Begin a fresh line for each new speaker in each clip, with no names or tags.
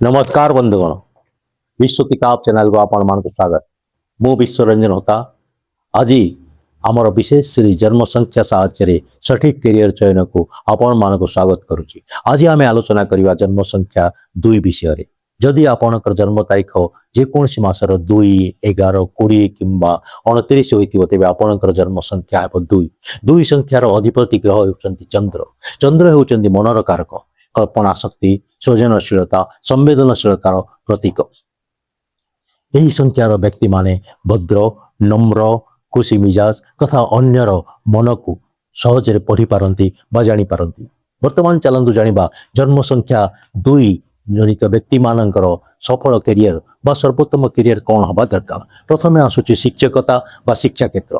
नमस्कार बंधुगण विश्व किताब चैनल को आपण मान स्वागत मु विश्वरंजन होता आज आमर विशेष श्री जन्म संख्या साहाय्य सठिक कैरियर चयन को आपण मान स्वागत करुच्ची। आज आम आलोचना करवा जन्म संख्या 2 विषय जदि आपणकर जन्म तारीख जेकोसी मासर 2, 11, 20 किंबा 29 होइतिबो तेबे आपणकर जन्म संख्या हेबो 2 संख्यार अधिपति ग्रह होउचंती चंद्र। चंद्र होउचंती मनर कारक, कल्पना शक्ति, सृजनशीलता, संवेदनशीलतार प्रतीक। यही संख्यार व्यक्ति माने भद्र, नम्र, खुशी मिजाज तथा अन्यर मन को सहज पढ़ी पारती बा जानी पारती। वर्तमान चलतु जानिबा जन्म संख्या 2 जनित व्यक्ति मानकर सफल कैरियर बा सर्वोत्तम कैरियर कौन हवा दरकार। प्रथमे आसुची शिक्षकता बा शिक्षा क्षेत्र।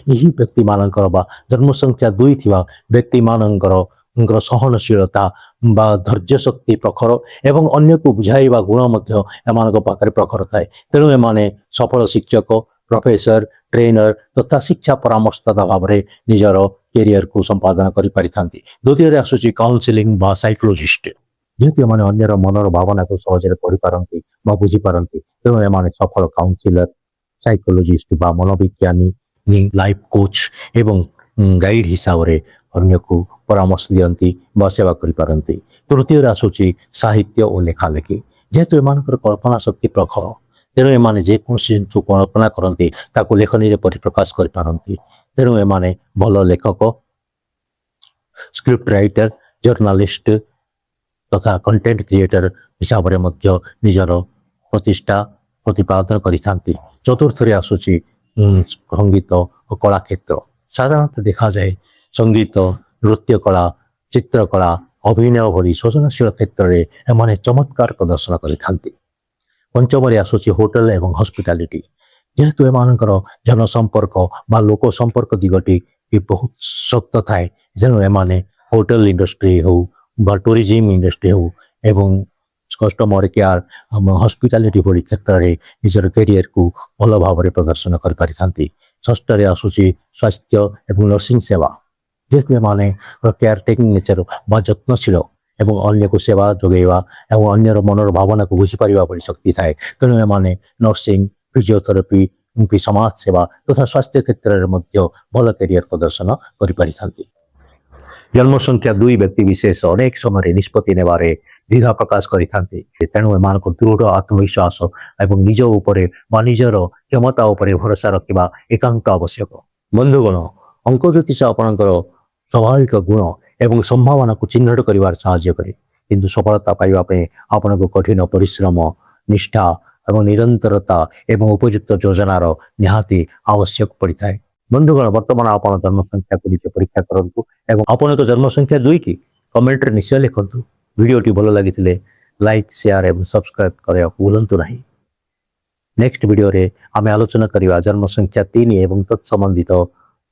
यही व्यक्ति मानकर बा जन्म संख्या 2 थिबा व्यक्ति मानकर सहनशीलता बा धैर्य शक्ति प्रखर एवं अन्य को बुझाइबा गुण मध्य एमानक पाखरे प्रखर थाए। तेणु एमाने सफल शिक्षक, प्रोफेसर, ट्रेनर तथा शिक्षा परामर्शदाता भाव में निजर कैरियर को संपादन करि पारिथांती। द्वितीय आसुची काउंसिलिंग बा साइकोलॉजिस्ट। जेहेतु एमाने अन्यर मनर भावना को सहज पढ़ी पारती बा बुझी पारती तेणु एमाने सफल काउंसिलर, साइकोलॉजिस्ट बा मनोविज्ञानी, लाइफ कोच एवं गाइड हिसाब से अन्य को परामर्श दियंती बा सेवा करि पारंती। तृतीय आसुची साहित्य और लेखालेखी। जेहेतु एमानकर कल्पना शक्ति प्रखर तेणु एमाने जेकोसी कल्पना करती ताको लेखनी रे परिप्रकाश करि पारंती। तेणु एमाने भल लेखक, स्क्रिप्ट राइटर, जर्नालिस्ट तथा कंटेंट क्रिएटर हिसाब से मध्य निजर प्रतिष्ठा प्रतिपादन करिथांती। चतुर्थ आसुची संगीत और कला क्षेत्र। साधारणतः देखा जाए संगीत, नृत्य कला, चित्रकला, अभिनय भली सृजनशील क्षेत्र में एमाने चमत्कार प्रदर्शन करिथांती। पंचम आसुची होटल एवं हॉस्पिटैलिटी। जेहेतु एमानकर जनसंपर्क बा लोक संपर्क दिगटी बहुत शक्त थाए तेणु एमाने होटल इंडस्ट्री हो बा टूरिज्म इंडस्ट्री हो एवं कस्टमर केयर हॉस्पिटैलिटी भली क्षेत्र में निजर कैरियर को भल भाव में प्रदर्शन कर पारिथांती। षष्ठ आसुची स्वास्थ्य एवं नर्सिंग सेवा। जेहेतु एमाने केयर टेकिंग नेचर बा जत्नशील एवं अन्य को सेवा जोगेवा एवं अन्यर मनर भावना को बुझीपार भली शक्ति थाए तेणु एमाने नर्सिंग, फिजियोथेरापी, समाज सेवा तथा स्वास्थ्य क्षेत्र में मध्य भल कैरियर प्रदर्शन कर पारिथांती। जन्म संख्या 2 व्यक्ति विशेष अनेक समय निष्पत्ति नेबारे दीर्घा प्रकाश करिथांती। तेणु एमानक दृढ़ आत्मविश्वास एवं निज उपरे बा निजर क्षमता उपरे भरोसा रखिबा एकांत आवश्यक। बंधुगण, अंक ज्योतिष आपणकर स्वाभाविक गुण एवं संभावना को चिन्हट करिवार साहाय्य करे, किंतु सफलता पाइबा पे आपनको कठिन परिश्रम, निष्ठा एवं निरंतरता एवं उपयुक्त योजनार निहाती आवश्यक पड़ता है। बंधुगण, वर्तमान आपण जन्म संख्या को नीचे परीक्षा करंतु एवं आपनको जन्म संख्या 2 की कमेंट रे निश्चय लिखंतु। वीडियोटी भल लागिथिले लाइक, शेयर एवं सब्सक्राइब करिया भूलंतु नहीं। नेक्स्ट वीडियो रे आमे आलोचना करिवा जन्म संख्या 3 एवं तत्संबंधित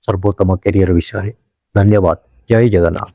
सर्वोत्तम कैरियर विषय। धन्यवाद। जय जगन्नाथ।